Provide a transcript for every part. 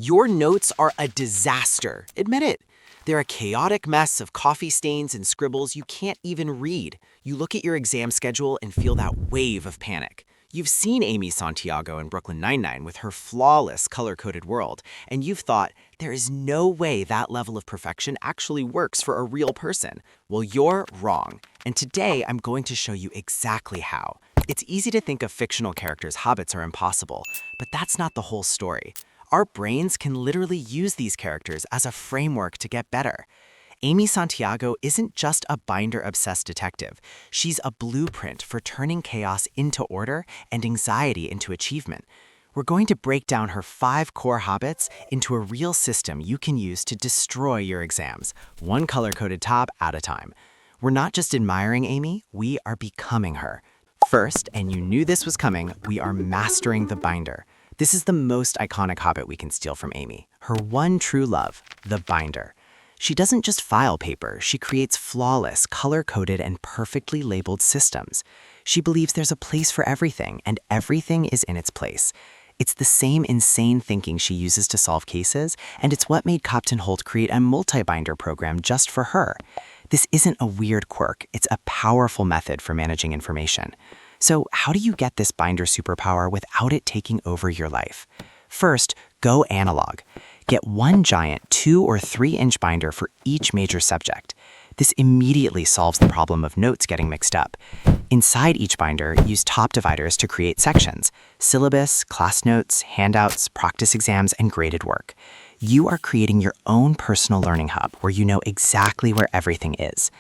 Your notes are a disaster. Admit it. They're a chaotic mess of coffee stains and scribbles you can't even read. You look at your exam schedule and feel that wave of panic. You've seen Amy Santiago in Brooklyn Nine-Nine with her flawless, color-coded world, and you've thought, there is no way that level of perfection actually works for a real person. Well, you're wrong. And today, I'm going to show you exactly how. It's easy to think of fictional characters' habits are impossible, but that's not the whole story. Our brains can literally use these characters as a framework to get better. Amy Santiago isn't just a binder-obsessed detective. She's a blueprint for turning chaos into order and anxiety into achievement. We're going to break down her 5 core habits into a real system you can use to destroy your exams, one color-coded tab at a time. We're not just admiring Amy, we are becoming her. First, and you knew this was coming, we are mastering the binder. This is the most iconic habit we can steal from Amy, her one true love, the binder. She doesn't just file paper, she creates flawless, color-coded, and perfectly labeled systems. She believes there's a place for everything, and everything is in its place. It's the same insane thinking she uses to solve cases, and it's what made Captain Holt create a multi-binder program just for her. This isn't a weird quirk, it's a powerful method for managing information. So how do you get this binder superpower without it taking over your life? First, go analog. Get one giant 2 or 3 inch binder for each major subject. This immediately solves the problem of notes getting mixed up. Inside each binder, use top dividers to create sections: syllabus, class notes, handouts, practice exams, and graded work. You are creating your own personal learning hub where you know exactly where everything is.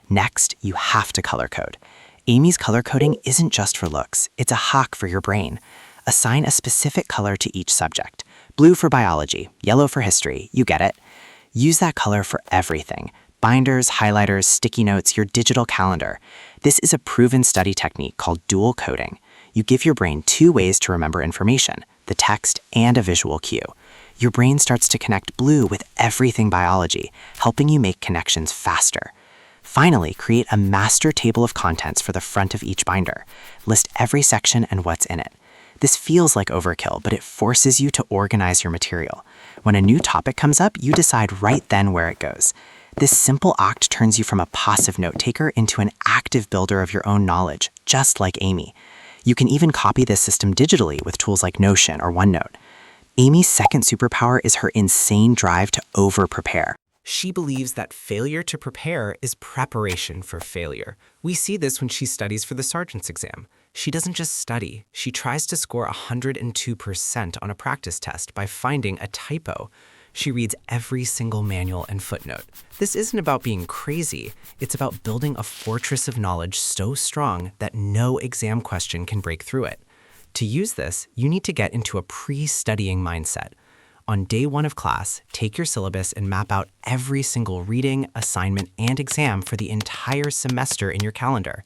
Next, you have to color code. Amy's color coding isn't just for looks, it's a hack for your brain. Assign a specific color to each subject. Blue for biology, yellow for history, you get it. Use that color for everything: binders, highlighters, sticky notes, your digital calendar. This is a proven study technique called dual coding. You give your brain 2 ways to remember information: the text and a visual cue. Your brain starts to connect blue with everything biology, helping you make connections faster. Finally, create a master table of contents for the front of each binder. List every section and what's in it. This feels like overkill, but it forces you to organize your material. When a new topic comes up, you decide right then where it goes. This simple act turns you from a passive note-taker into an active builder of your own knowledge, just like Amy. You can even copy this system digitally with tools like Notion or OneNote. Amy's second superpower is her insane drive to over-prepare. She believes that failure to prepare is preparation for failure. We see this when she studies for the sergeant's exam. She doesn't just study, she tries to score 102% on a practice test by finding a typo. She reads every single manual and footnote. This isn't about being crazy, it's about building a fortress of knowledge so strong that no exam question can break through it. To use this, you need to get into a pre-studying mindset. On day 1 of class, take your syllabus and map out every single reading, assignment, and exam for the entire semester in your calendar.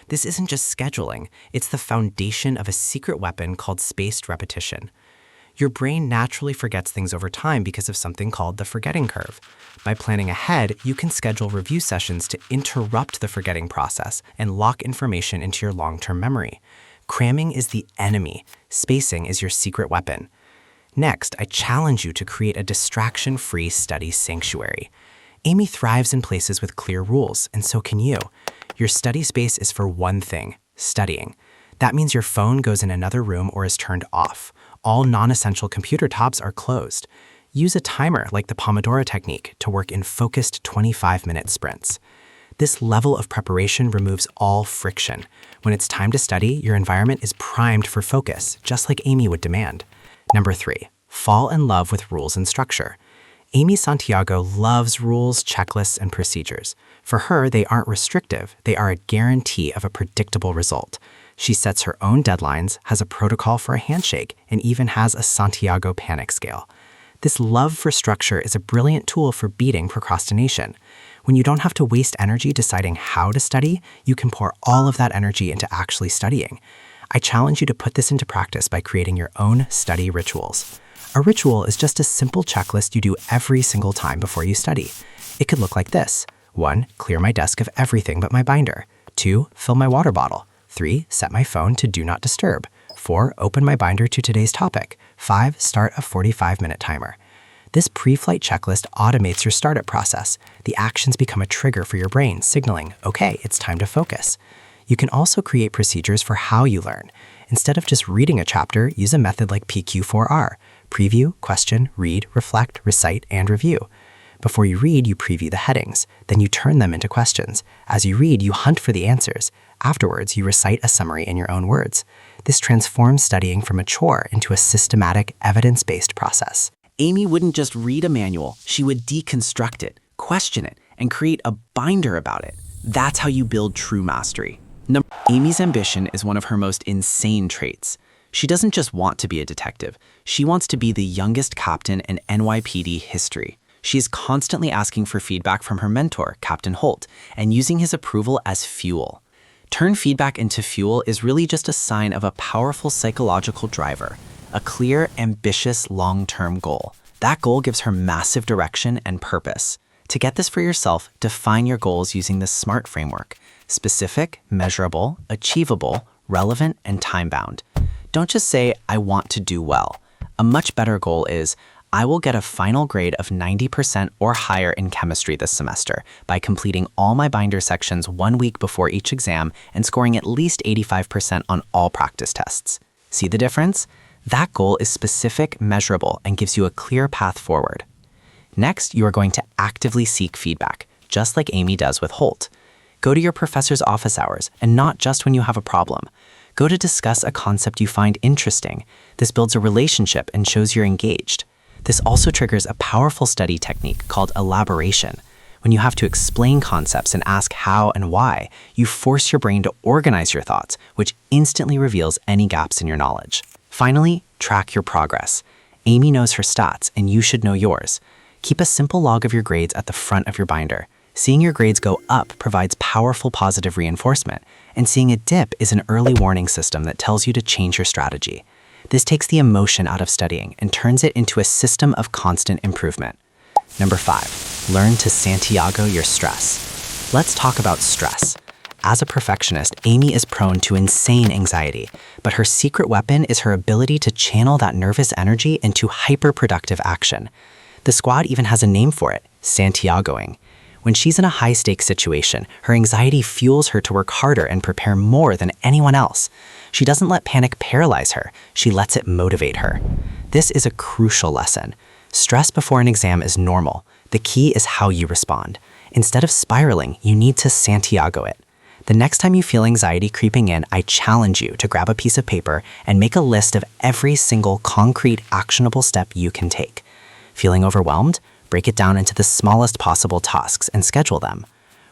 This isn't just scheduling, it's the foundation of a secret weapon called spaced repetition. Your brain naturally forgets things over time because of something called the forgetting curve. By planning ahead, you can schedule review sessions to interrupt the forgetting process and lock information into your long-term memory. Cramming is the enemy, spacing is your secret weapon. Next, I challenge you to create a distraction-free study sanctuary. Amy thrives in places with clear rules, and so can you. Your study space is for one thing: studying. That means your phone goes in another room or is turned off. All non-essential computer tabs are closed. Use a timer like the Pomodoro technique to work in focused 25-minute sprints. This level of preparation removes all friction. When it's time to study, your environment is primed for focus, just like Amy would demand. Number 3, fall in love with rules and structure. Amy Santiago loves rules, checklists, and procedures. For her, they aren't restrictive, they are a guarantee of a predictable result. She sets her own deadlines, has a protocol for a handshake, and even has a Santiago panic scale. This love for structure is a brilliant tool for beating procrastination. When you don't have to waste energy deciding how to study, you can pour all of that energy into actually studying. I challenge you to put this into practice by creating your own study rituals. A ritual is just a simple checklist you do every single time before you study. It could look like this: 1, clear my desk of everything but my binder. 2, fill my water bottle. 3, set my phone to do not disturb. 4. Open my binder to today's topic. 5. Start a 45-minute timer. This pre-flight checklist automates your startup process. The actions become a trigger for your brain, signaling, okay, it's time to focus. You can also create procedures for how you learn. Instead of just reading a chapter, use a method like PQ4R. Preview, question, read, reflect, recite, and review. Before you read, you preview the headings. Then you turn them into questions. As you read, you hunt for the answers. Afterwards, you recite a summary in your own words. This transforms studying from a chore into a systematic, evidence-based process. Amy wouldn't just read a manual, she would deconstruct it, question it, and create a binder about it. That's how you build true mastery. Amy's ambition is one of her most insane traits. She doesn't just want to be a detective, she wants to be the youngest captain in NYPD history. She is constantly asking for feedback from her mentor, Captain Holt, and using his approval as fuel. Turn feedback into fuel is really just a sign of a powerful psychological driver, a clear, ambitious, long-term goal. That goal gives her massive direction and purpose. To get this for yourself, define your goals using the SMART framework: specific, measurable, achievable, relevant, and time-bound. Don't just say, I want to do well. A much better goal is, I will get a final grade of 90% or higher in chemistry this semester by completing all my binder sections 1 week before each exam and scoring at least 85% on all practice tests. See the difference? That goal is specific, measurable, and gives you a clear path forward. Next, you are going to actively seek feedback, just like Amy does with Holt. Go to your professor's office hours, and not just when you have a problem. Go to discuss a concept you find interesting. This builds a relationship and shows you're engaged. This also triggers a powerful study technique called elaboration. When you have to explain concepts and ask how and why, you force your brain to organize your thoughts, which instantly reveals any gaps in your knowledge. Finally, track your progress. Amy knows her stats, and you should know yours. Keep a simple log of your grades at the front of your binder. Seeing your grades go up provides powerful positive reinforcement, and seeing a dip is an early warning system that tells you to change your strategy. This takes the emotion out of studying and turns it into a system of constant improvement. Number 5, learn to Santiago your stress. Let's talk about stress. As a perfectionist, Amy is prone to insane anxiety, but her secret weapon is her ability to channel that nervous energy into hyper-productive action. The squad even has a name for it, Santiago-ing. When she's in a high-stakes situation, her anxiety fuels her to work harder and prepare more than anyone else. She doesn't let panic paralyze her, she lets it motivate her. This is a crucial lesson. Stress before an exam is normal. The key is how you respond. Instead of spiraling, you need to Santiago it. The next time you feel anxiety creeping in, I challenge you to grab a piece of paper and make a list of every single concrete, actionable step you can take. Feeling overwhelmed? Break it down into the smallest possible tasks and schedule them.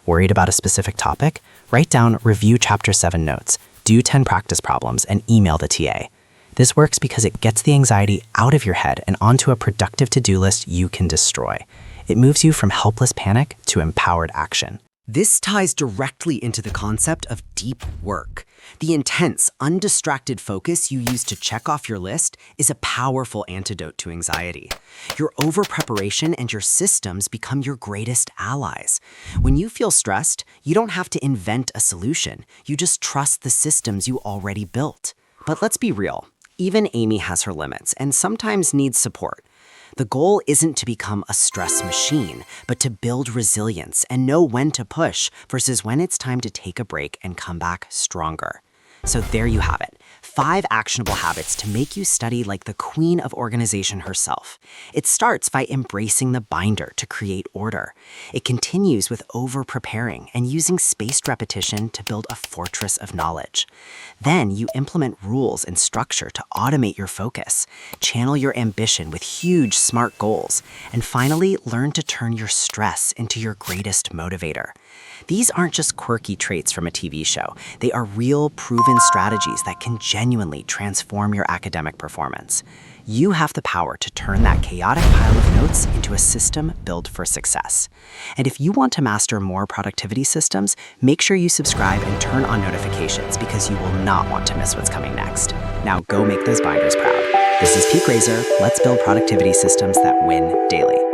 Worried about a specific topic? Write down review chapter 7 notes, do 10 practice problems, and email the TA. This works because it gets the anxiety out of your head and onto a productive to-do list you can destroy. It moves you from helpless panic to empowered action. This ties directly into the concept of deep work. The intense, undistracted focus you use to check off your list is a powerful antidote to anxiety. Your over-preparation and your systems become your greatest allies. When you feel stressed, you don't have to invent a solution. You just trust the systems you already built. But let's be real. Even Amy has her limits and sometimes needs support. The goal isn't to become a stress machine, but to build resilience and know when to push versus when it's time to take a break and come back stronger. So there you have it, 5 actionable habits to make you study like the queen of organization herself. It starts by embracing the binder to create order. It continues with over-preparing and using spaced repetition to build a fortress of knowledge. Then you implement rules and structure to automate your focus, channel your ambition with huge, smart goals, and finally learn to turn your stress into your greatest motivator. These aren't just quirky traits from a TV show. They are real, proven strategies that can genuinely transform your academic performance. You have the power to turn that chaotic pile of notes into a system built for success. And if you want to master more productivity systems, make sure you subscribe and turn on notifications because you will not want to miss what's coming next. Now go make those binders proud. This is Peak Razor. Let's build productivity systems that win daily.